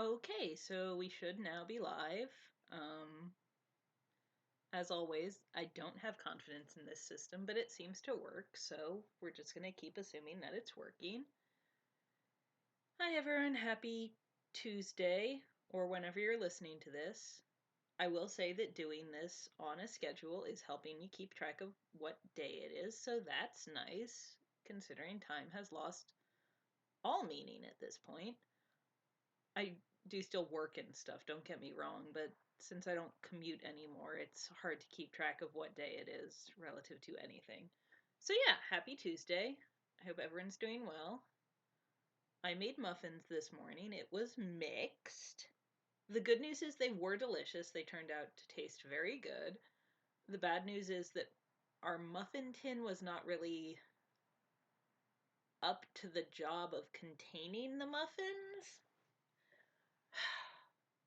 Okay, so we should now be live. As always, I don't have confidence in this system, but it seems to work, so we're just going to keep assuming that it's working. Hi everyone, happy Tuesday, or whenever you're listening to this. I will say that doing this on a schedule is helping me keep track of what day it is, so that's nice, considering time has lost all meaning at this point. I do still work and stuff, don't get me wrong, but since I don't commute anymore, it's hard to keep track of what day it is relative to anything. So yeah, happy Tuesday. I hope everyone's doing well. I made muffins this morning. It was mixed. The good news is they were delicious. They turned out to taste very good. The bad news is that our muffin tin was not really up to the job of containing the muffins.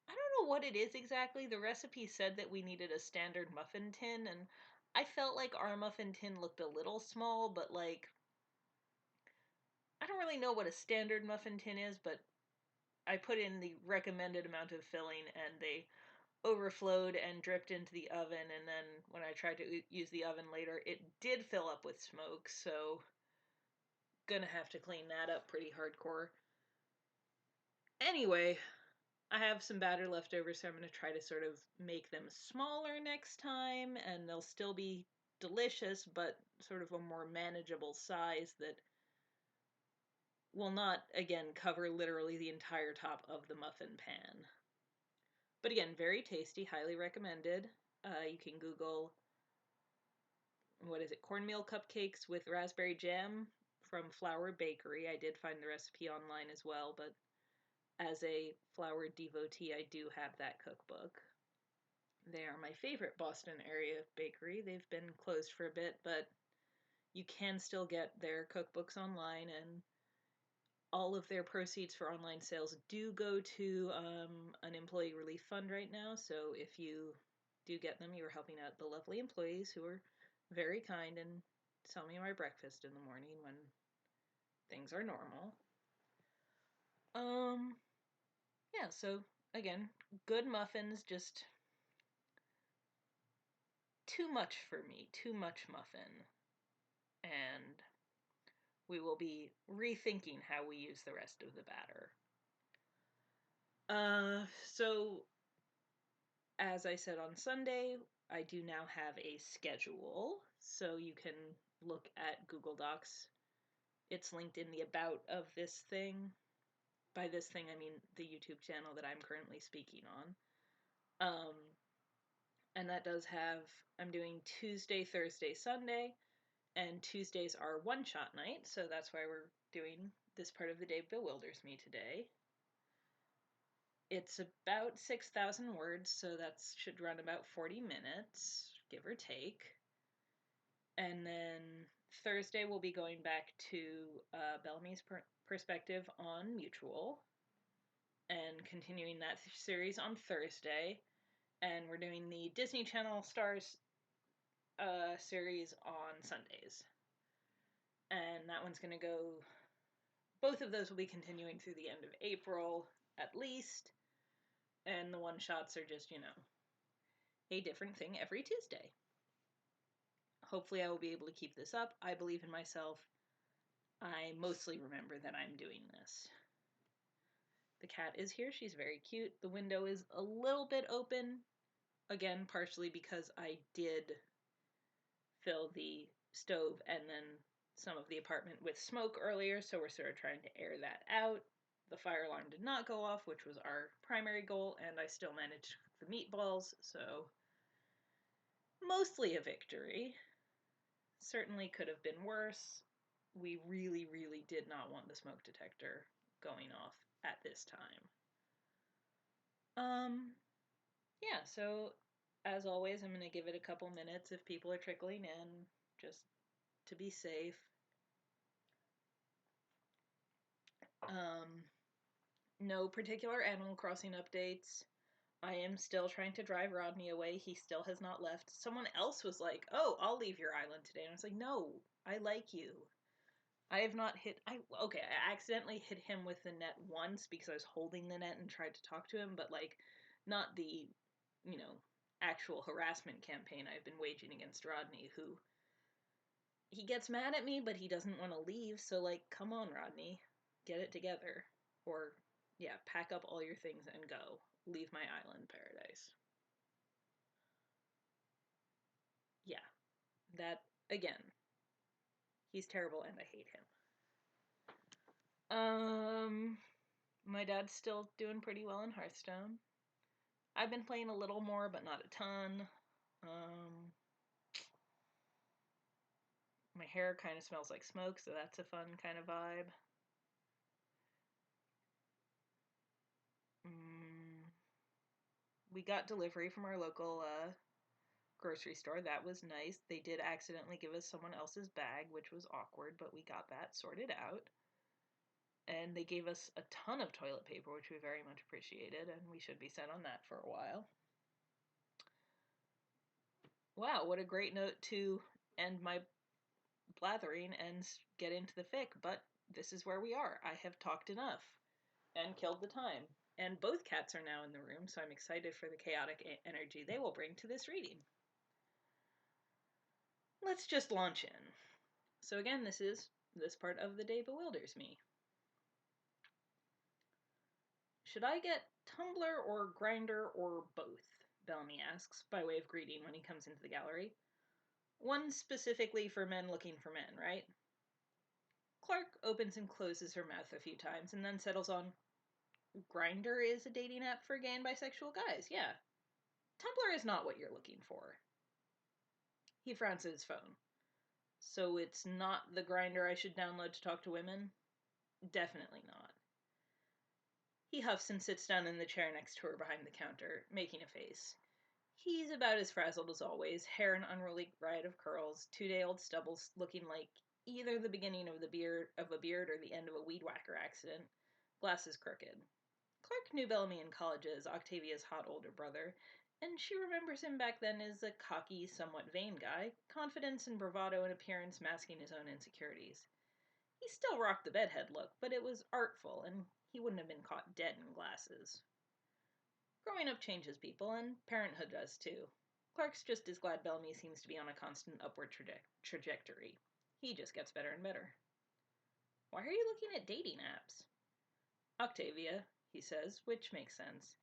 I don't know what it is exactly. The recipe said that we needed a standard muffin tin, and I felt like our muffin tin looked a little small, but I don't really know what a standard muffin tin is, but I put in the recommended amount of filling and they overflowed and dripped into the oven, and then when I tried to use the oven later, it did fill up with smoke, so gonna have to clean that up pretty hardcore. Anyway, I have some batter left over, so I'm going to try to sort of make them smaller next time, and they'll still be delicious, but sort of a more manageable size that will not, again, cover literally the entire top of the muffin pan. But again, very tasty, highly recommended. You can Google, what is it, cornmeal cupcakes with raspberry jam from Flour Bakery. I did find the recipe online as well, but as a flour devotee, I do have that cookbook. They are my favorite Boston area bakery. They've been closed for a bit, but you can still get their cookbooks online, and all of their proceeds for online sales do go to an employee relief fund right now. So if you do get them, you're helping out the lovely employees who are very kind and sell me my breakfast in the morning when things are normal. Um, yeah, so again, good muffins, just too much for me, too much muffin. And we will be rethinking how we use the rest of the batter. So as I said on Sunday, I do now have a schedule, so you can look at Google Docs. It's linked in the about of this thing. By this thing, I mean the YouTube channel that I'm currently speaking on. And that does have, I'm doing Tuesday, Thursday, Sunday, and Tuesdays are one-shot night, so that's why we're doing this part of the day Bewilders me today. It's about 6,000 words, so that should run about 40 minutes, give or take. And then Thursday we'll be going back to Bellamy's perspective on Mutual and continuing that series on Thursday. And we're doing the Disney Channel Stars series on Sundays. And that one's going to go, both of those will be continuing through the end of April at least. And the one-shots are just, a different thing every Tuesday. Hopefully I will be able to keep this up. I believe in myself. I mostly remember that I'm doing this. The cat is here. She's very cute. The window is a little bit open. Again, partially because I did fill the stove and then some of the apartment with smoke earlier, so we're sort of trying to air that out. The fire alarm did not go off, which was our primary goal, and I still managed to cook the meatballs, so mostly a victory. Certainly could have been worse. We really, really did not want the smoke detector going off at this time. Yeah, so as always, I'm going to give it a couple minutes if people are trickling in, just to be safe. No particular Animal Crossing updates. I am still trying to drive Rodney away. He still has not left. Someone else was like, "Oh, I'll leave your island today." And I was like, "No, I like you." I have not hit. I accidentally hit him with the net once because I was holding the net and tried to talk to him, but like, not the, you know, actual harassment campaign I've been waging against Rodney, who he gets mad at me, but he doesn't want to leave. So like, come on, Rodney, get it together, or yeah, pack up all your things and go. Leave my island paradise. Yeah, that again. He's terrible, and I hate him. Um, my dad's still doing pretty well in Hearthstone. I've been playing a little more, but not a ton. Um, my hair kind of smells like smoke, so that's a fun kind of vibe. Mm, we got delivery from our local grocery store. That was nice. They did accidentally give us someone else's bag, which was awkward, but we got that sorted out. And they gave us a ton of toilet paper, which we very much appreciated, and we should be set on that for a while. Wow, what a great note to end my blathering and get into the fic, but this is where we are. I have talked enough and killed the time. And both cats are now in the room, so I'm excited for the chaotic energy they will bring to this reading. Let's just launch in. So again, this part of the day bewilders me. Should I get Tumblr or Grinder or both? Bellamy asks, by way of greeting when he comes into the gallery. One specifically for men looking for men, right? Clark opens and closes her mouth a few times and then settles on, Grinder is a dating app for gay and bisexual guys, yeah. Tumblr is not what you're looking for. He frowns at his phone. So it's not the Grinder I should download to talk to women? Definitely not. He huffs and sits down in the chair next to her behind the counter, making a face. He's about as frazzled as always, hair an unruly riot of curls, 2-day-old stubbles looking like either the beginning of a beard or the end of a weed whacker accident, glasses crooked. Clark knew Bellamy in college as Octavia's hot older brother, and she remembers him back then as a cocky, somewhat vain guy, confidence and bravado in appearance masking his own insecurities. He still rocked the bedhead look, but it was artful, and he wouldn't have been caught dead in glasses. Growing up changes people, and parenthood does too. Clark's just as glad Bellamy seems to be on a constant upward trajectory. He just gets better and better. Why are you looking at dating apps? Octavia, he says, which makes sense.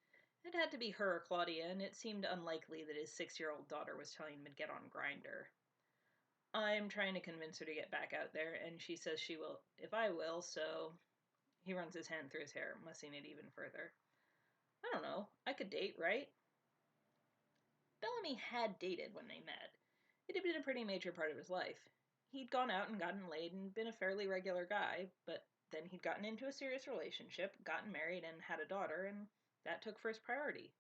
It had to be her or Claudia, and it seemed unlikely that his 6-year-old daughter was telling him to get on Grinder. I'm trying to convince her to get back out there, and she says she will if I will, so... He runs his hand through his hair, mussing it even further. I don't know. I could date, right? Bellamy had dated when they met. It had been a pretty major part of his life. He'd gone out and gotten laid and been a fairly regular guy, but then he'd gotten into a serious relationship, gotten married, and had a daughter, and that took first priority.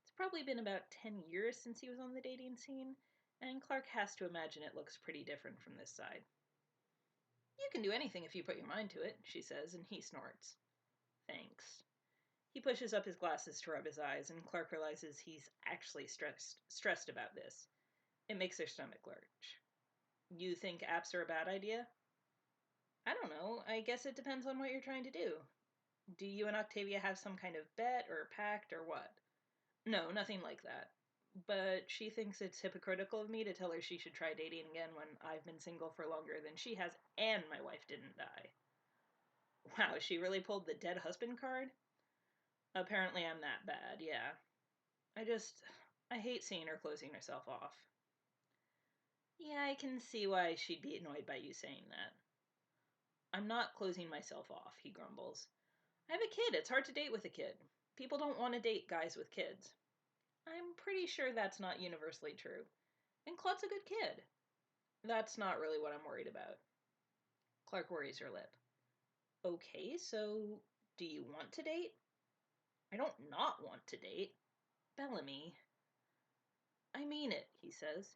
It's probably been about 10 years since he was on the dating scene, and Clark has to imagine it looks pretty different from this side. You can do anything if you put your mind to it, she says, and he snorts. Thanks. He pushes up his glasses to rub his eyes, and Clark realizes he's actually stressed about this. It makes their stomach lurch. You think apps are a bad idea? I don't know. I guess it depends on what you're trying to do. Do you and Octavia have some kind of bet or pact or what? No, nothing like that. But she thinks it's hypocritical of me to tell her she should try dating again when I've been single for longer than she has and my wife didn't die. Wow, she really pulled the dead husband card? Apparently I'm that bad, yeah. I hate seeing her closing herself off. Yeah, I can see why she'd be annoyed by you saying that. I'm not closing myself off, he grumbles. I have a kid. It's hard to date with a kid. People don't want to date guys with kids. I'm pretty sure that's not universally true. And Claude's a good kid. That's not really what I'm worried about. Clark worries her lip. Okay, so do you want to date? I don't not want to date. Bellamy. I mean it, he says.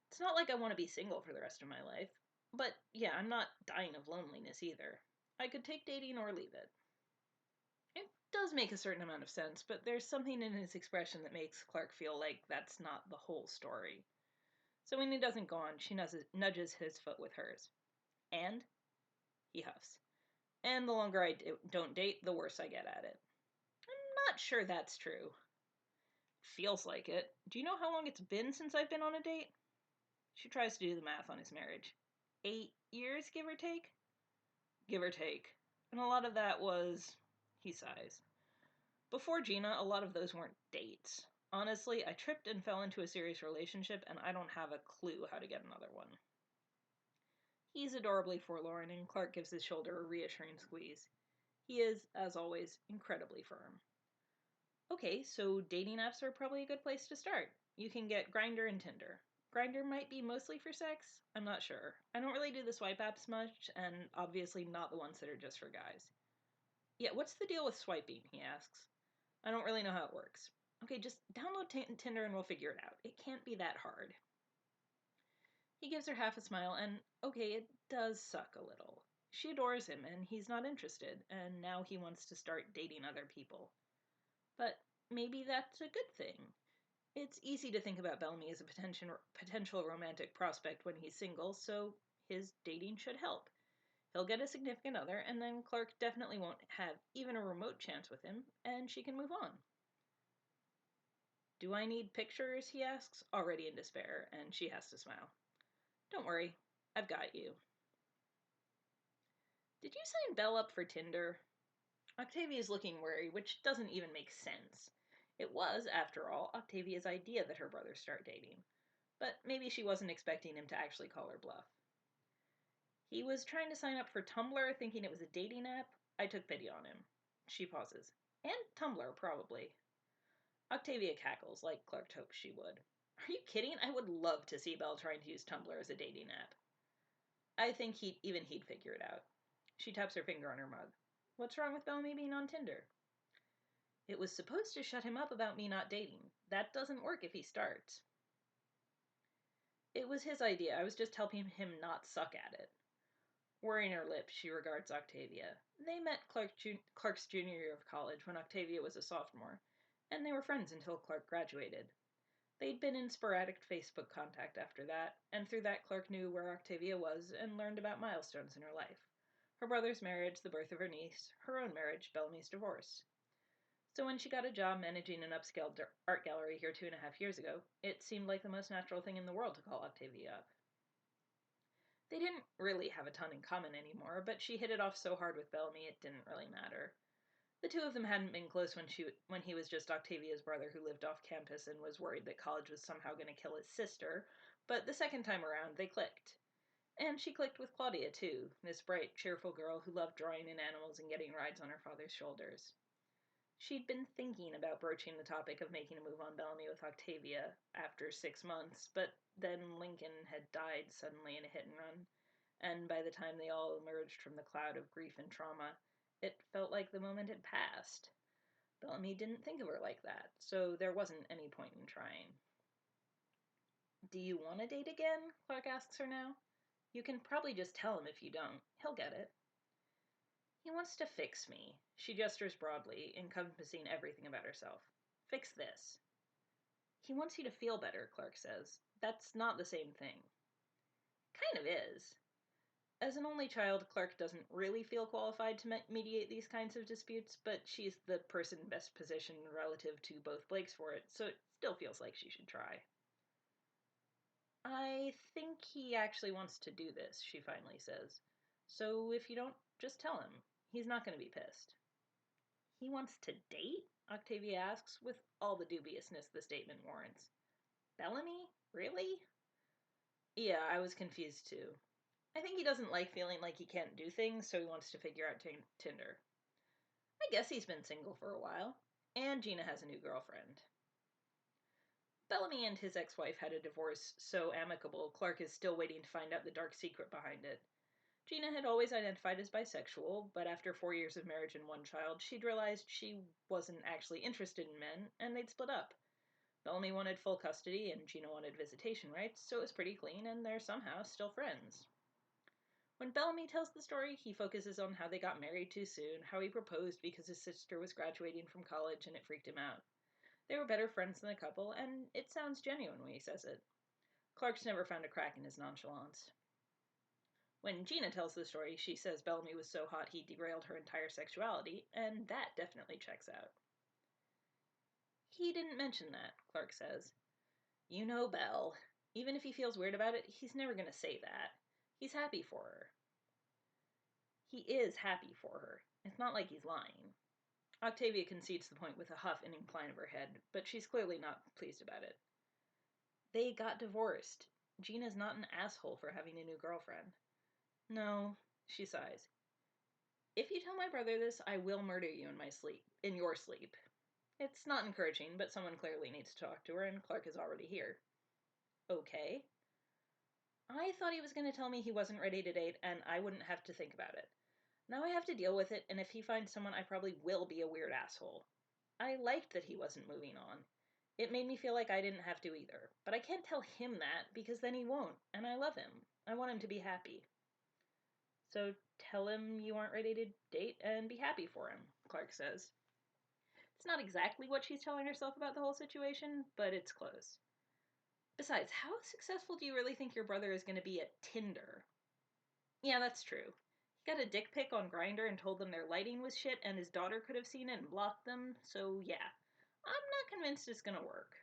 It's not like I want to be single for the rest of my life. But yeah, I'm not dying of loneliness either. I could take dating or leave it. It does make a certain amount of sense, but there's something in his expression that makes Clark feel like that's not the whole story. So when he doesn't go on, she nudges his foot with hers. And? he huffs. And the longer I don't date, the worse I get at it. I'm not sure that's true. Feels like it. Do you know how long it's been since I've been on a date? She tries to do the math on his marriage. 8 years, give or take? Give or take. And a lot of that was, he sighs. Before Gina, a lot of those weren't dates. Honestly, I tripped and fell into a serious relationship, and I don't have a clue how to get another one. He's adorably forlorn, and Clark gives his shoulder a reassuring squeeze. He is, as always, incredibly firm. Okay, so dating apps are probably a good place to start. You can get Grindr and Tinder. Grindr might be mostly for sex. I'm not sure. I don't really do the swipe apps much, and obviously not the ones that are just for guys. Yeah, what's the deal with swiping? He asks. I don't really know how it works. Okay, just download Tinder and we'll figure it out. It can't be that hard. He gives her half a smile, and okay, it does suck a little. She adores him, and he's not interested, and now he wants to start dating other people. But maybe that's a good thing. It's easy to think about Bellamy as a potential romantic prospect when he's single, so his dating should help. He'll get a significant other, and then Clark definitely won't have even a remote chance with him, and she can move on. Do I need pictures? He asks, already in despair, and she has to smile. Don't worry, I've got you. Did you sign Belle up for Tinder? Octavia's looking worried, which doesn't even make sense. It was, after all, Octavia's idea that her brothers start dating. But maybe she wasn't expecting him to actually call her bluff. He was trying to sign up for Tumblr, thinking it was a dating app. I took pity on him. She pauses. And Tumblr, probably. Octavia cackles, like Clark hoped she would. Are you kidding? I would love to see Belle trying to use Tumblr as a dating app. I think he'd figure it out. She taps her finger on her mug. What's wrong with Bellamy being on Tinder? It was supposed to shut him up about me not dating. That doesn't work if he starts. It was his idea. I was just helping him not suck at it. Worrying her lips, she regards Octavia. They met Clark's junior year of college when Octavia was a sophomore, and they were friends until Clark graduated. They'd been in sporadic Facebook contact after that, and through that Clark knew where Octavia was and learned about milestones in her life. Her brother's marriage, the birth of her niece, her own marriage, Bellamy's divorce. So when she got a job managing an upscale art gallery here 2.5 years ago, it seemed like the most natural thing in the world to call Octavia up. They didn't really have a ton in common anymore, but she hit it off so hard with Bellamy it didn't really matter. The two of them hadn't been close when he was just Octavia's brother who lived off campus and was worried that college was somehow going to kill his sister, but the second time around they clicked. And she clicked with Claudia too, this bright, cheerful girl who loved drawing in animals and getting rides on her father's shoulders. She'd been thinking about broaching the topic of making a move on Bellamy with Octavia after 6 months, but then Lincoln had died suddenly in a hit and run, and by the time they all emerged from the cloud of grief and trauma, it felt like the moment had passed. Bellamy didn't think of her like that, so there wasn't any point in trying. Do you want to date again? Clark asks her now. You can probably just tell him if you don't. He'll get it. He wants to fix me. She gestures broadly, encompassing everything about herself. Fix this. He wants you to feel better, Clark says. That's not the same thing. Kind of is. As an only child, Clark doesn't really feel qualified to mediate these kinds of disputes, but she's the person best positioned relative to both Blakes for it, so it still feels like she should try. I think he actually wants to do this, she finally says. So if you don't, just tell him. He's not going to be pissed. He wants to date? Octavia asks, with all the dubiousness the statement warrants. Bellamy? Really? Yeah, I was confused too. I think he doesn't like feeling like he can't do things, so he wants to figure out Tinder. I guess he's been single for a while. And Gina has a new girlfriend. Bellamy and his ex-wife had a divorce so amicable, Clark is still waiting to find out the dark secret behind it. Gina had always identified as bisexual, but after 4 years of marriage and one child, she'd realized she wasn't actually interested in men, and they'd split up. Bellamy wanted full custody, and Gina wanted visitation rights, so it was pretty clean, and they're somehow still friends. When Bellamy tells the story, he focuses on how they got married too soon, how he proposed because his sister was graduating from college and it freaked him out. They were better friends than a couple, and it sounds genuine when he says it. Clark's never found a crack in his nonchalance. When Gina tells the story, she says Bellamy was so hot he derailed her entire sexuality, and that definitely checks out. He didn't mention that, Clark says. You know Bell. Even if he feels weird about it, he's never going to say that. He's happy for her. He is happy for her. It's not like he's lying. Octavia concedes the point with a huff and incline of her head, but she's clearly not pleased about it. They got divorced. Gina's not an asshole for having a new girlfriend. No, she sighs. If you tell my brother this, I will murder you in my sleep. In your sleep. It's not encouraging, but someone clearly needs to talk to her, and Clark is already here. Okay. I thought he was going to tell me he wasn't ready to date, and I wouldn't have to think about it. Now I have to deal with it, and if he finds someone, I probably will be a weird asshole. I liked that he wasn't moving on. It made me feel like I didn't have to either. But I can't tell him that, because then he won't, and I love him. I want him to be happy. So tell him you aren't ready to date and be happy for him, Clark says. It's not exactly what she's telling herself about the whole situation, but it's close. Besides, how successful do you really think your brother is going to be at Tinder? Yeah, that's true. He got a dick pic on Grindr and told them their lighting was shit and his daughter could have seen it and blocked them, so yeah. I'm not convinced it's gonna work.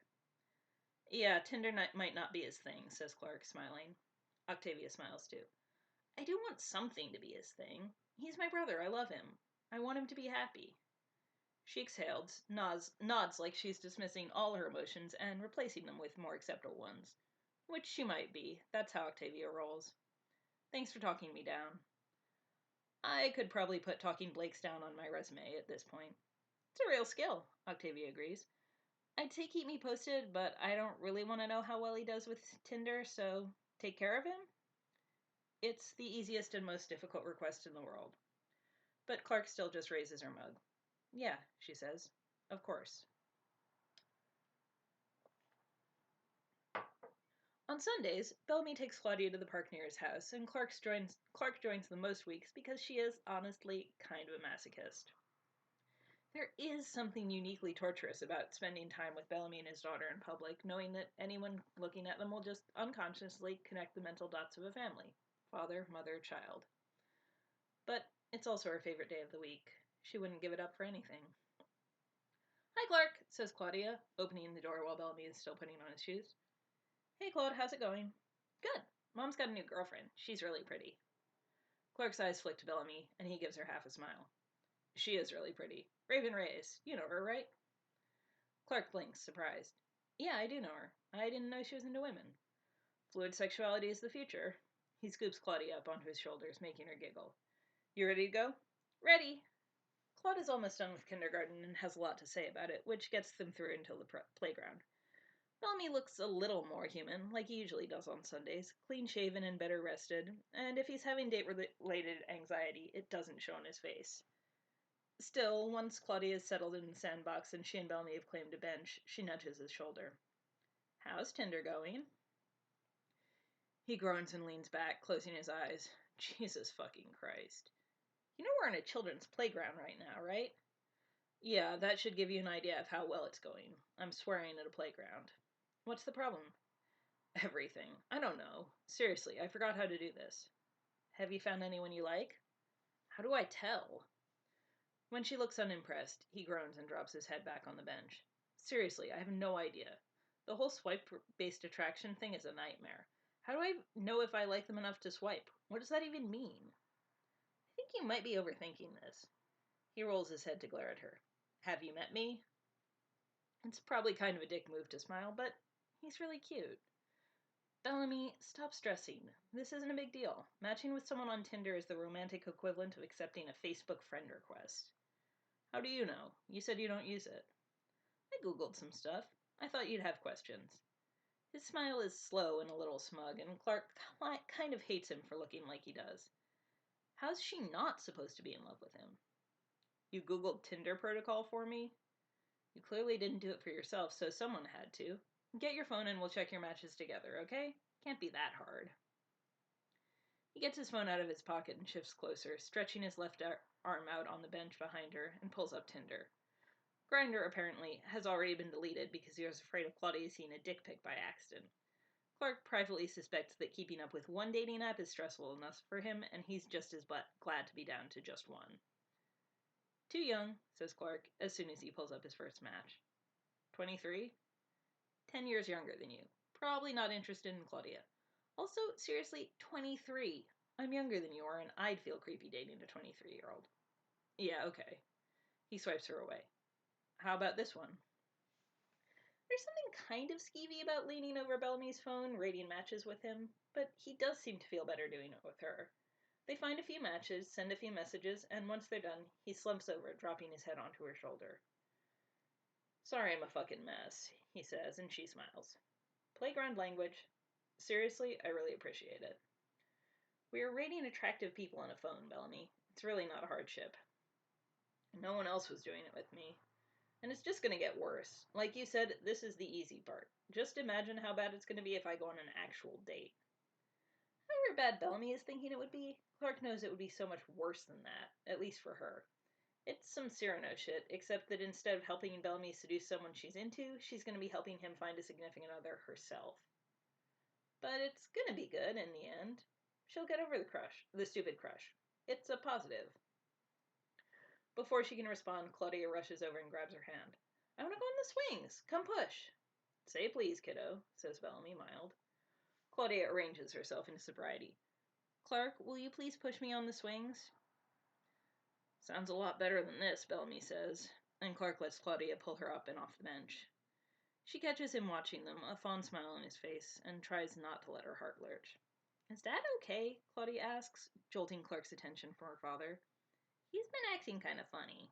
Yeah, Tinder might not be his thing, says Clark, smiling. Octavia smiles too. I do want something to be his thing. He's my brother, I love him. I want him to be happy. She exhales, nods like she's dismissing all her emotions and replacing them with more acceptable ones. Which she might be. That's how Octavia rolls. Thanks for talking me down. I could probably put talking Blake's down on my resume at this point. It's a real skill, Octavia agrees. I'd say keep me posted, but I don't really want to know how well he does with Tinder, so take care of him? It's the easiest and most difficult request in the world. But Clark still just raises her mug. Yeah, she says. Of course. On Sundays, Bellamy takes Claudia to the park near his house, and Clark joins them most weeks because she is, honestly, kind of a masochist. There is something uniquely torturous about spending time with Bellamy and his daughter in public, knowing that anyone looking at them will just unconsciously connect the mental dots of a family. Father, mother, child. But it's also her favorite day of the week. She wouldn't give it up for anything. Hi, Clark, says Claudia, opening the door while Bellamy is still putting on his shoes. Hey, Claude, how's it going? Good. Mom's got a new girlfriend. She's really pretty. Clark's eyes flick to Bellamy, and he gives her half a smile. She is really pretty. Raven Reyes. You know her, right? Clark blinks, surprised. Yeah, I do know her. I didn't know she was into women. Fluid sexuality is the future. He scoops Claudia up onto his shoulders, making her giggle. You ready to go? Ready! Claude is almost done with kindergarten and has a lot to say about it, which gets them through until the playground. Bellamy looks a little more human, like he usually does on Sundays, clean-shaven and better rested, and if he's having date-related anxiety, it doesn't show on his face. Still, once Claudia is settled in the sandbox and she and Bellamy have claimed a bench, she nudges his shoulder. How's Tinder going? He groans and leans back, closing his eyes. Jesus fucking Christ. You know we're in a children's playground right now, right? Yeah, that should give you an idea of how well it's going. I'm swearing at a playground. What's the problem? Everything. I don't know. Seriously, I forgot how to do this. Have you found anyone you like? How do I tell? When she looks unimpressed, he groans and drops his head back on the bench. Seriously, I have no idea. The whole swipe-based attraction thing is a nightmare. How do I know if I like them enough to swipe? What does that even mean? I think you might be overthinking this. He rolls his head to glare at her. Have you met me? It's probably kind of a dick move to smile, but he's really cute. Bellamy, stop stressing. This isn't a big deal. Matching with someone on Tinder is the romantic equivalent of accepting a Facebook friend request. How do you know? You said you don't use it. I googled some stuff. I thought you'd have questions. His smile is slow and a little smug, and Clark kind of hates him for looking like he does. How's she not supposed to be in love with him? You googled Tinder protocol for me? You clearly didn't do it for yourself, so someone had to. Get your phone and we'll check your matches together, okay? Can't be that hard. He gets his phone out of his pocket and shifts closer, stretching his left arm out on the bench behind her, and pulls up Tinder. Grindr, apparently, has already been deleted because he was afraid of Claudia seeing a dick pic by accident. Clark privately suspects that keeping up with one dating app is stressful enough for him, and he's just as glad to be down to just one. Too young, says Clark, as soon as he pulls up his first match. 23? 10 years younger than you. Probably not interested in Claudia. Also, seriously, 23. I'm younger than you are, and I'd feel creepy dating a 23-year-old. Yeah, okay. He swipes her away. How about this one? There's something kind of skeevy about leaning over Bellamy's phone, rating matches with him, but he does seem to feel better doing it with her. They find a few matches, send a few messages, and once they're done, he slumps over, dropping his head onto her shoulder. Sorry I'm a fucking mess, he says, and she smiles. Playground language. Seriously, I really appreciate it. We are rating attractive people on a phone, Bellamy. It's really not a hardship. No one else was doing it with me. And it's just going to get worse. Like you said, this is the easy part. Just imagine how bad it's going to be if I go on an actual date. However bad Bellamy is thinking it would be, Clark knows it would be so much worse than that, at least for her. It's some Cyrano shit, except that instead of helping Bellamy seduce someone she's into, she's going to be helping him find a significant other herself. But it's going to be good in the end. She'll get over the stupid crush. It's a positive. Before she can respond, Claudia rushes over and grabs her hand. I want to go on the swings. Come push. Say please, kiddo, says Bellamy, mild. Claudia arranges herself into sobriety. Clark, will you please push me on the swings? Sounds a lot better than this, Bellamy says, and Clark lets Claudia pull her up and off the bench. She catches him watching them, a fond smile on his face, and tries not to let her heart lurch. Is Dad okay? Claudia asks, jolting Clark's attention from her father. He's been acting kind of funny.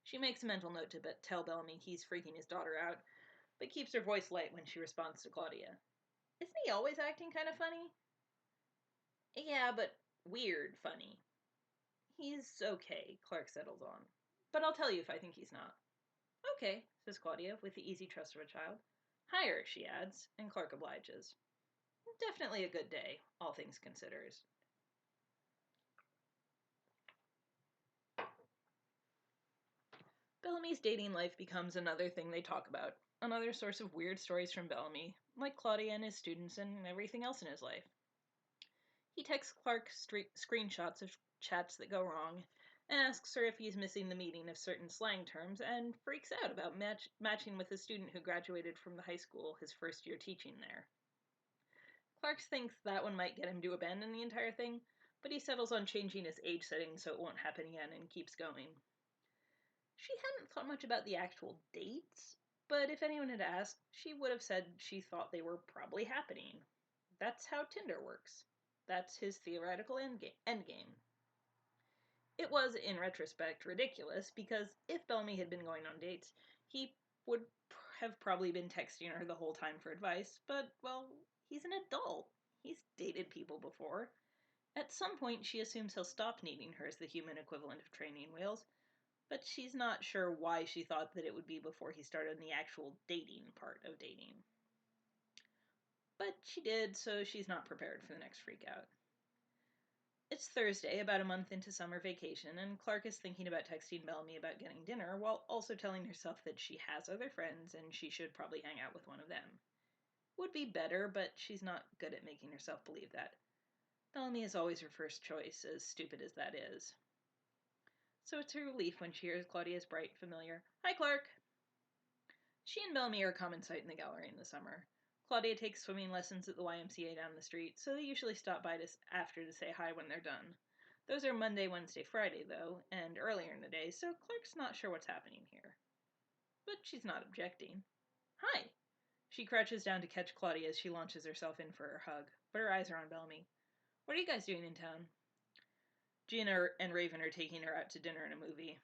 She makes a mental note to tell Bellamy he's freaking his daughter out, but keeps her voice light when she responds to Claudia. Isn't he always acting kind of funny? Yeah, but weird funny. He's okay, Clark settles on. But I'll tell you if I think he's not. Okay, says Claudia, with the easy trust of a child. Hire, she adds, and Clark obliges. Definitely a good day, all things considered. Bellamy's dating life becomes another thing they talk about, another source of weird stories from Bellamy, like Claudia and his students and everything else in his life. He texts Clark screenshots of chats that go wrong, and asks her if he's missing the meaning of certain slang terms, and freaks out about matching with a student who graduated from the high school his first year teaching there. Clark thinks that one might get him to abandon the entire thing, but he settles on changing his age setting so it won't happen again and keeps going. She hadn't thought much about the actual dates, but if anyone had asked, she would have said she thought they were probably happening. That's how Tinder works. That's his theoretical endgame. It was, in retrospect, ridiculous, because if Bellamy had been going on dates, he would have probably been texting her the whole time for advice, but, well, he's an adult. He's dated people before. At some point, she assumes he'll stop needing her as the human equivalent of training wheels, but she's not sure why she thought that it would be before he started the actual dating part of dating. But she did, so she's not prepared for the next freakout. It's Thursday, about a month into summer vacation, and Clark is thinking about texting Bellamy about getting dinner, while also telling herself that she has other friends and she should probably hang out with one of them. Would be better, but she's not good at making herself believe that. Bellamy is always her first choice, as stupid as that is. So it's a relief when she hears Claudia's bright, familiar, "Hi, Clark!" She and Bellamy are a common sight in the gallery in the summer. Claudia takes swimming lessons at the YMCA down the street, so they usually stop by after to say hi when they're done. Those are Monday, Wednesday, Friday, though, and earlier in the day, so Clark's not sure what's happening here. But she's not objecting. Hi! She crouches down to catch Claudia as she launches herself in for her hug, but her eyes are on Bellamy. What are you guys doing in town? Gina and Raven are taking her out to dinner and a movie.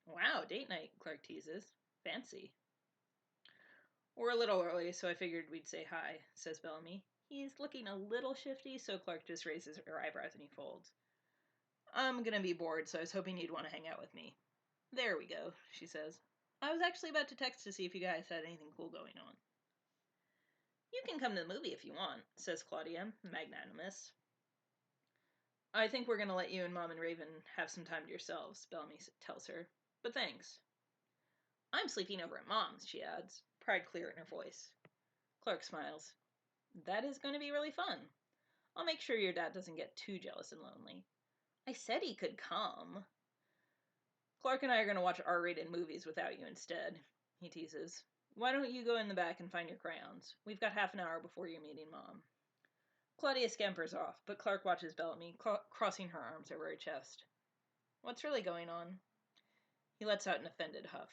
Wow, date night, Clark teases. Fancy. We're a little early, so I figured we'd say hi, says Bellamy. He's looking a little shifty, so Clark just raises her eyebrows and he folds. I'm gonna be bored, so I was hoping you'd want to hang out with me. There we go, she says. I was actually about to text to see if you guys had anything cool going on. You can come to the movie if you want, says Claudia, magnanimous. I think we're gonna let you and Mom and Raven have some time to yourselves, Bellamy tells her. But thanks. I'm sleeping over at Mom's, she adds, pride clear in her voice. Clark smiles. That is going to be really fun. I'll make sure your dad doesn't get too jealous and lonely. I said he could come. Clark and I are going to watch R-rated movies without you instead, he teases. Why don't you go in the back and find your crayons? We've got half an hour before you're meeting Mom. Claudia scampers off, but Clark watches Bellamy, crossing her arms over her chest. What's really going on? He lets out an offended huff.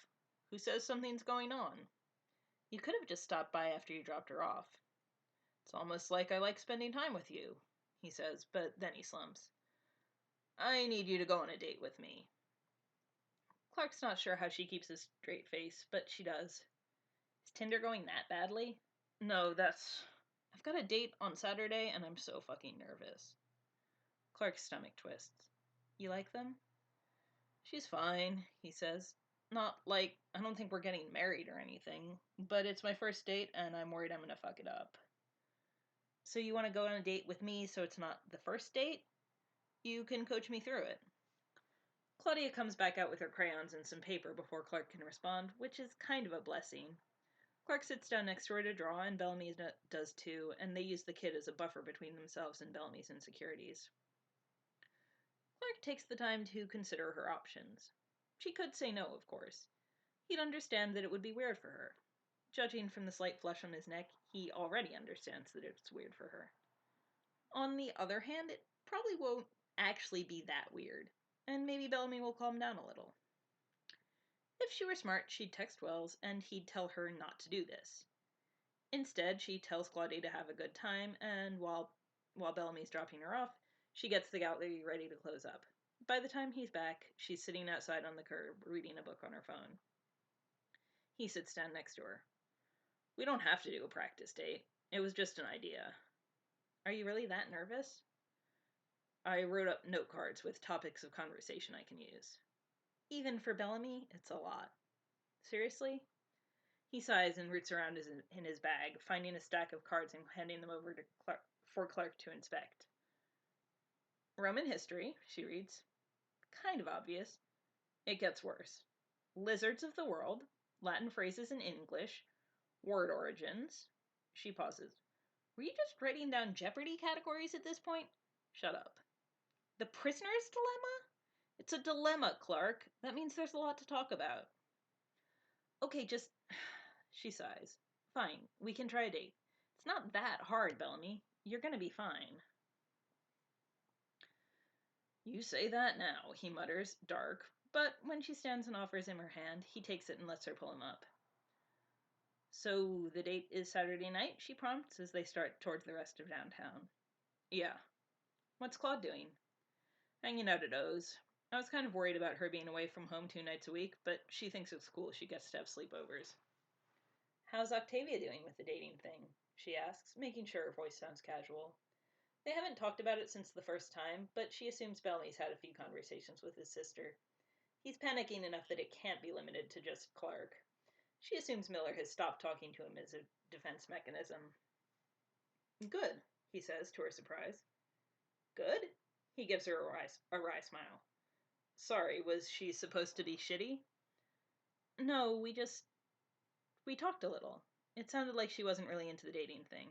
Who says something's going on? You could have just stopped by after you dropped her off. It's almost like I like spending time with you, he says, but then he slumps. I need you to go on a date with me. Clark's not sure how she keeps a straight face, but she does. Is Tinder going that badly? No, I've got a date on Saturday and I'm so fucking nervous. Clark's stomach twists. You like them? She's fine, he says. Not like, I don't think we're getting married or anything, but it's my first date and I'm worried I'm gonna fuck it up. So you want to go on a date with me so it's not the first date? You can coach me through it. Claudia comes back out with her crayons and some paper before Clark can respond, which is kind of a blessing. Clark sits down next to her to draw, and Bellamy does too, and they use the kid as a buffer between themselves and Bellamy's insecurities. Clark takes the time to consider her options. She could say no, of course. He'd understand that it would be weird for her. Judging from the slight flush on his neck, he already understands that it's weird for her. On the other hand, it probably won't actually be that weird, and maybe Bellamy will calm down a little. If she were smart, she'd text Wells, and he'd tell her not to do this. Instead, she tells Claudia to have a good time, and while Bellamy's dropping her off, she gets the gallery ready to close up. By the time he's back, she's sitting outside on the curb, reading a book on her phone. He sits down next to her. We don't have to do a practice date. It was just an idea. Are you really that nervous? I wrote up note cards with topics of conversation I can use. Even for Bellamy, it's a lot. Seriously? He sighs and roots around in his bag, finding a stack of cards and handing them over to for Clark to inspect. Roman history, she reads. Kind of obvious. It gets worse. Lizards of the world, Latin phrases in English, word origins. She pauses. Were you just writing down Jeopardy categories at this point? Shut up. The prisoner's dilemma? It's a dilemma, Clark. That means there's a lot to talk about. Okay, just... She sighs. Fine, we can try a date. It's not that hard, Bellamy. You're gonna be fine. You say that now, he mutters, dark, but when she stands and offers him her hand, he takes it and lets her pull him up. So the date is Saturday night, she prompts as they start towards the rest of downtown. Yeah. What's Claude doing? Hanging out at O's. I was kind of worried about her being away from home 2 nights a week, but she thinks it's cool she gets to have sleepovers. How's Octavia doing with the dating thing? She asks, making sure her voice sounds casual. They haven't talked about it since the first time, but she assumes Bellamy's had a few conversations with his sister. He's panicking enough that it can't be limited to just Clark. She assumes Miller has stopped talking to him as a defense mechanism. Good, he says, to her surprise. Good? He gives her a wry smile. Sorry, was she supposed to be shitty? No, we talked a little. It sounded like she wasn't really into the dating thing.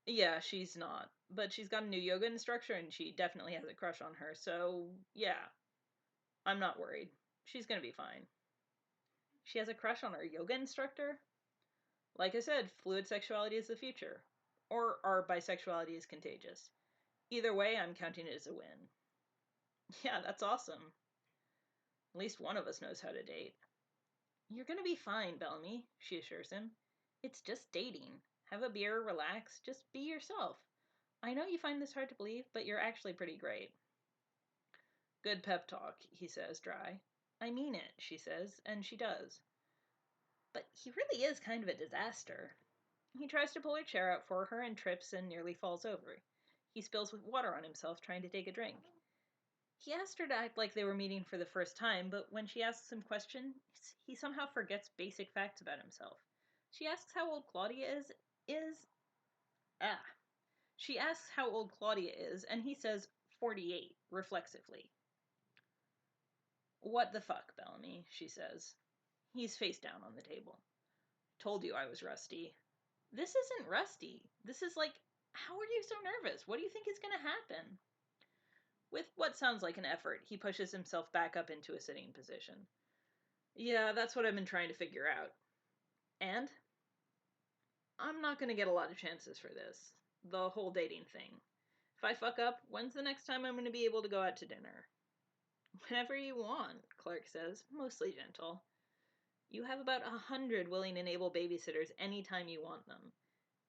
Yeah, she's not. But she's got a new yoga instructor and she definitely has a crush on her, so yeah. I'm not worried. She's gonna be fine. She has a crush on her yoga instructor? Like I said, fluid sexuality is the future. Or our bisexuality is contagious. Either way, I'm counting it as a win. Yeah, that's awesome. At least one of us knows how to date. You're gonna be fine, Bellamy, she assures him. It's just dating. Have a beer, relax, just be yourself. I know you find this hard to believe, but you're actually pretty great. Good pep talk, he says, dry. I mean it, she says, and she does. But he really is kind of a disaster. He tries to pull her chair out for her and trips and nearly falls over. He spills water on himself trying to take a drink. He asked her to act like they were meeting for the first time, but when she asks him questions, he somehow forgets basic facts about himself. She asks how old Claudia is... She asks how old Claudia is, and he says 48, reflexively. What the fuck, Bellamy, she says. He's face down on the table. Told you I was rusty. This isn't Rusty. This is like, how are you so nervous? What do you think is going to happen? With what sounds like an effort, he pushes himself back up into a sitting position. Yeah, that's what I've been trying to figure out. And? I'm not going to get a lot of chances for this. The whole dating thing. If I fuck up, when's the next time I'm going to be able to go out to dinner? Whenever you want, Clark says, mostly gentle. You have about 100 willing and able babysitters anytime you want them.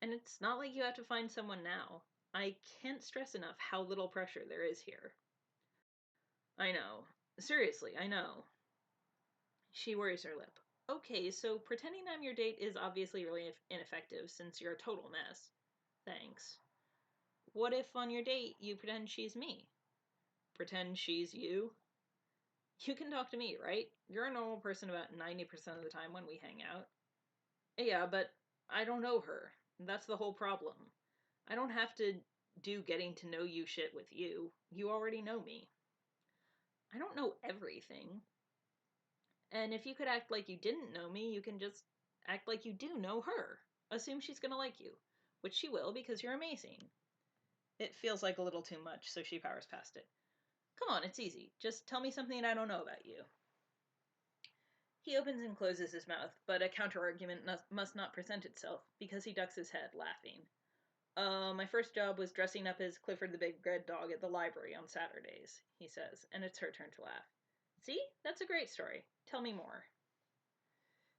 And it's not like you have to find someone now. I can't stress enough how little pressure there is here. I know. Seriously, I know. She worries her lip. Okay, so pretending I'm your date is obviously really ineffective since you're a total mess. Thanks. What if on your date you pretend she's me? Pretend she's you? You can talk to me, right? You're a normal person about 90% of the time when we hang out. Yeah, but I don't know her. That's the whole problem. I don't have to do getting to know you shit with you. You already know me. I don't know everything. And if you could act like you didn't know me, you can just act like you do know her. Assume she's gonna like you. Which she will because you're amazing. It feels like a little too much, so she powers past it. Come on, it's easy. Just tell me something I don't know about you. He opens and closes his mouth, but a counter-argument must not present itself, because he ducks his head, laughing. My first job was dressing up as Clifford the Big Red Dog at the library on Saturdays, he says, and it's her turn to laugh. See? That's a great story. Tell me more.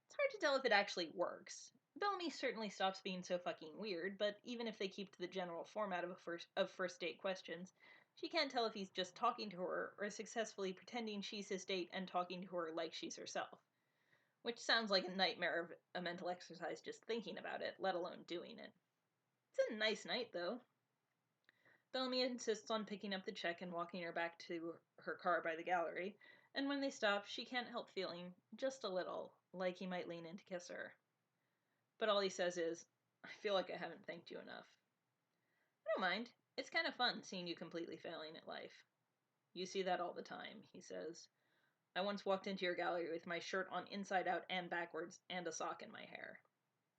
It's hard to tell if it actually works. Bellamy certainly stops being so fucking weird, but even if they keep to the general format of first date questions, she can't tell if he's just talking to her or successfully pretending she's his date and talking to her like she's herself. Which sounds like a nightmare of a mental exercise just thinking about it, let alone doing it. It's a nice night, though. Bellamy insists on picking up the check and walking her back to her car by the gallery, and when they stop, she can't help feeling, just a little, like he might lean in to kiss her. But all he says is, I feel like I haven't thanked you enough. I don't mind. It's kind of fun seeing you completely failing at life. You see that all the time, he says. I once walked into your gallery with my shirt on inside out and backwards and a sock in my hair.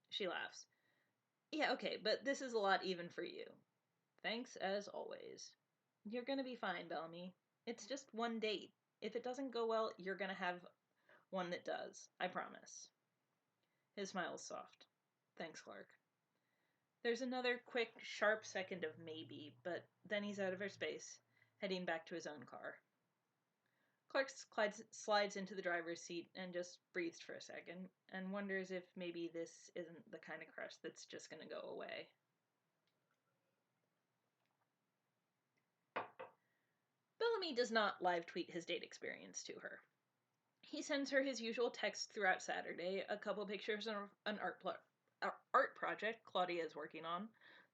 She laughs. Yeah, okay, but this is a lot even for you. Thanks as always. You're gonna be fine, Bellamy. It's just one date. If it doesn't go well, you're gonna have one that does. I promise. His smile is soft. Thanks, Clark. There's another quick, sharp second of maybe, but then he's out of her space, heading back to his own car. Clark slides into the driver's seat and just breathes for a second, and wonders if maybe this isn't the kind of crush that's just gonna go away. Bellamy does not live tweet his date experience to her. He sends her his usual texts throughout Saturday, a couple pictures of an art project Claudia is working on,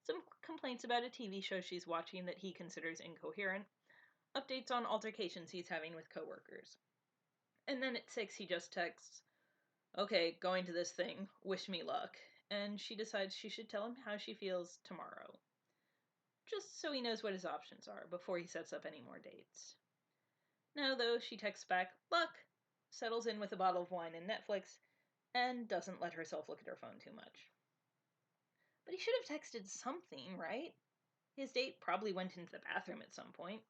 some complaints about a TV show she's watching that he considers incoherent, updates on altercations he's having with coworkers. And then at 6 he just texts, okay, going to this thing, wish me luck, and she decides she should tell him how she feels tomorrow. Just so he knows what his options are before he sets up any more dates. Now, though, she texts back, luck, settles in with a bottle of wine and Netflix, and doesn't let herself look at her phone too much. But he should have texted something, right? His date probably went into the bathroom at some point.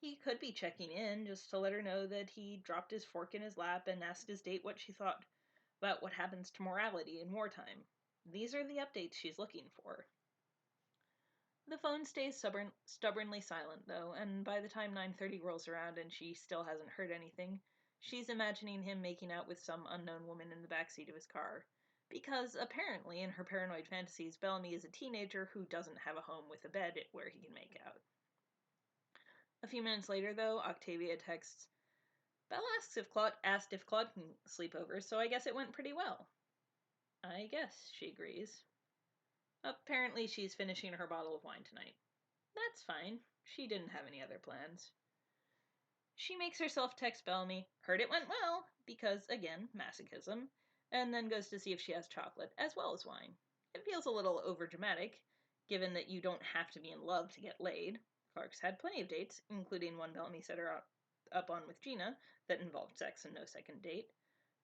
He could be checking in just to let her know that he dropped his fork in his lap and asked his date what she thought about what happens to morality in wartime. These are the updates she's looking for. The phone stays stubbornly silent, though, and by the time 9:30 rolls around and she still hasn't heard anything, she's imagining him making out with some unknown woman in the backseat of his car. Because, apparently, in her paranoid fantasies, Bellamy is a teenager who doesn't have a home with a bed where he can make out. A few minutes later, though, Octavia texts, Belle asked if Claude can sleep over, so I guess it went pretty well. I guess, she agrees. Apparently she's finishing her bottle of wine tonight. That's fine. She didn't have any other plans. She makes herself text Bellamy, heard it went well, because, again, masochism, and then goes to see if she has chocolate, as well as wine. It feels a little overdramatic, given that you don't have to be in love to get laid. Clark's had plenty of dates, including one Bellamy set her up on with Gina, that involved sex and no second date.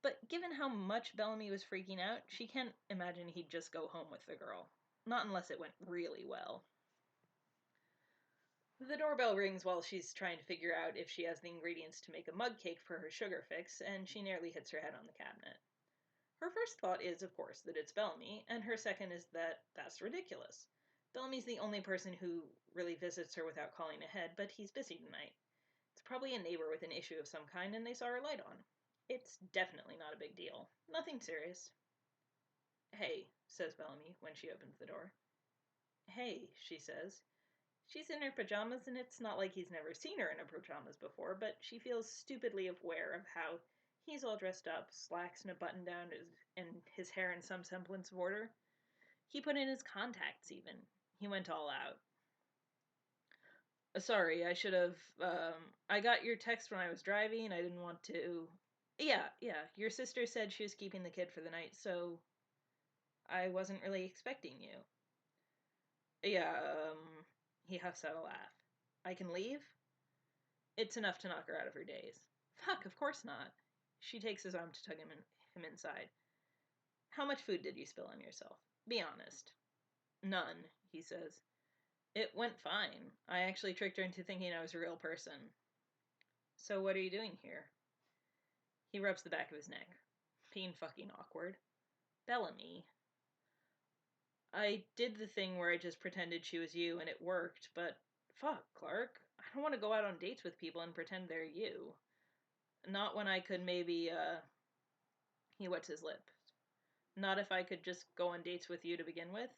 But given how much Bellamy was freaking out, she can't imagine he'd just go home with the girl. Not unless it went really well. The doorbell rings while she's trying to figure out if she has the ingredients to make a mug cake for her sugar fix, and she nearly hits her head on the cabinet. Her first thought is, of course, that it's Bellamy, and her second is that that's ridiculous. Bellamy's the only person who really visits her without calling ahead, but he's busy tonight. It's probably a neighbor with an issue of some kind, and they saw her light on. It's definitely not a big deal. Nothing serious. Hey, says Bellamy when she opens the door. Hey, she says. She's in her pajamas, and it's not like he's never seen her in her pajamas before, but she feels stupidly aware of how he's all dressed up, slacks and a button-down, and his hair in some semblance of order. He put in his contacts, even. He went all out. Sorry, I should have, I got your text when I was driving. I didn't want to. Yeah. Your sister said she was keeping the kid for the night, so I wasn't really expecting you. Yeah, he huffs out a laugh. I can leave? It's enough to knock her out of her daze. Fuck, of course not. She takes his arm to tug him inside. How much food did you spill on yourself? Be honest. None, he says. It went fine. I actually tricked her into thinking I was a real person. So what are you doing here? He rubs the back of his neck. Being fucking awkward. Bellamy. I did the thing where I just pretended she was you and it worked, but fuck, Clark. I don't want to go out on dates with people and pretend they're you. Not when I could maybe, He wets his lip. Not if I could just go on dates with you to begin with?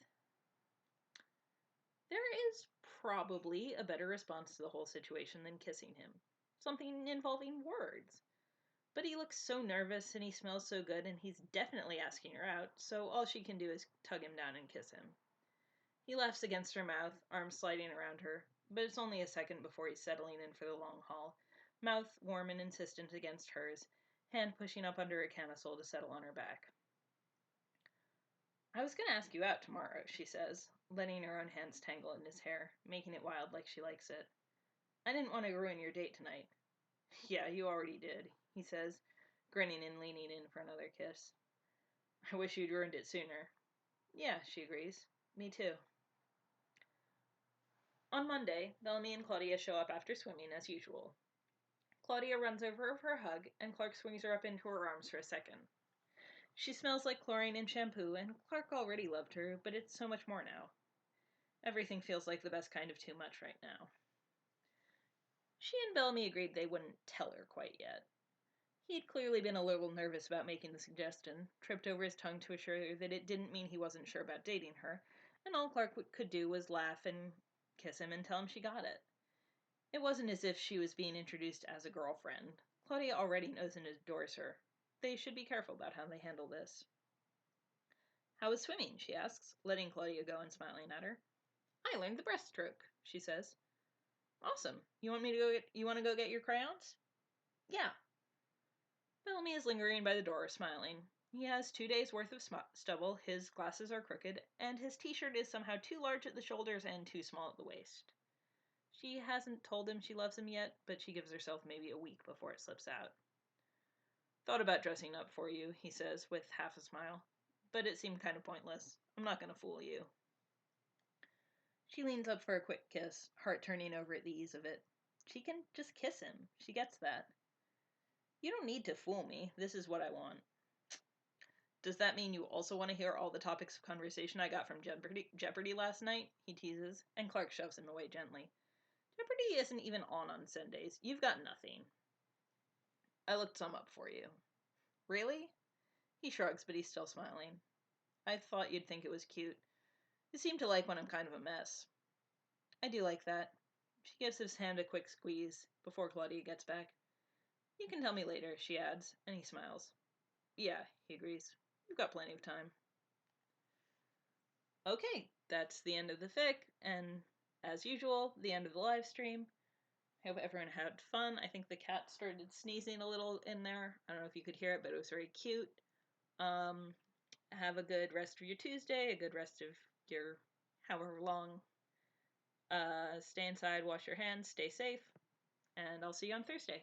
There is probably a better response to the whole situation than kissing him. Something involving words. But he looks so nervous and he smells so good and he's definitely asking her out, so all she can do is tug him down and kiss him. He laughs against her mouth, arms sliding around her, but it's only a second before he's settling in for the long haul, mouth warm and insistent against hers, hand pushing up under her camisole to settle on her back. I was going to ask you out tomorrow, she says, letting her own hands tangle in his hair, making it wild like she likes it. I didn't want to ruin your date tonight. Yeah, you already did, he says, grinning and leaning in for another kiss. I wish you'd ruined it sooner. Yeah, she agrees. Me too. On Monday, Bellamy and Claudia show up after swimming as usual. Claudia runs over her for a hug, and Clark swings her up into her arms for a second. She smells like chlorine and shampoo, and Clark already loved her, but it's so much more now. Everything feels like the best kind of too much right now. She and Bellamy agreed they wouldn't tell her quite yet. He'd clearly been a little nervous about making the suggestion, tripped over his tongue to assure her that it didn't mean he wasn't sure about dating her, and all Clark could do was laugh and kiss him and tell him she got it. It wasn't as if she was being introduced as a girlfriend. Claudia already knows and adores her. They should be careful about how they handle this. How was swimming? She asks, letting Claudia go and smiling at her. I learned the breaststroke, she says. Awesome. You want to go get your crayons? Yeah. Bellamy is lingering by the door, smiling. He has 2 days' worth of stubble, his glasses are crooked, and his t-shirt is somehow too large at the shoulders and too small at the waist. She hasn't told him she loves him yet, but she gives herself maybe a week before it slips out. Thought about dressing up for you, he says, with half a smile. But it seemed kind of pointless. I'm not going to fool you. She leans up for a quick kiss, heart turning over at the ease of it. She can just kiss him. She gets that. You don't need to fool me. This is what I want. Does that mean you also want to hear all the topics of conversation I got from Jeopardy last night? He teases, and Clark shoves him away gently. Jeopardy isn't even on Sundays. You've got nothing. I looked some up for you. Really? He shrugs, but he's still smiling. I thought you'd think it was cute. You seem to like when I'm kind of a mess. I do like that. She gives his hand a quick squeeze before Claudia gets back. You can tell me later, she adds, and he smiles. Yeah, he agrees. We've got plenty of time. Okay, that's the end of the fic, and as usual, the end of the live stream. I hope everyone had fun. I think the cat started sneezing a little in there. I don't know if you could hear it, but it was very cute. Have a good rest of your Tuesday, a good rest of your however long. Stay inside, wash your hands, stay safe, and I'll see you on Thursday.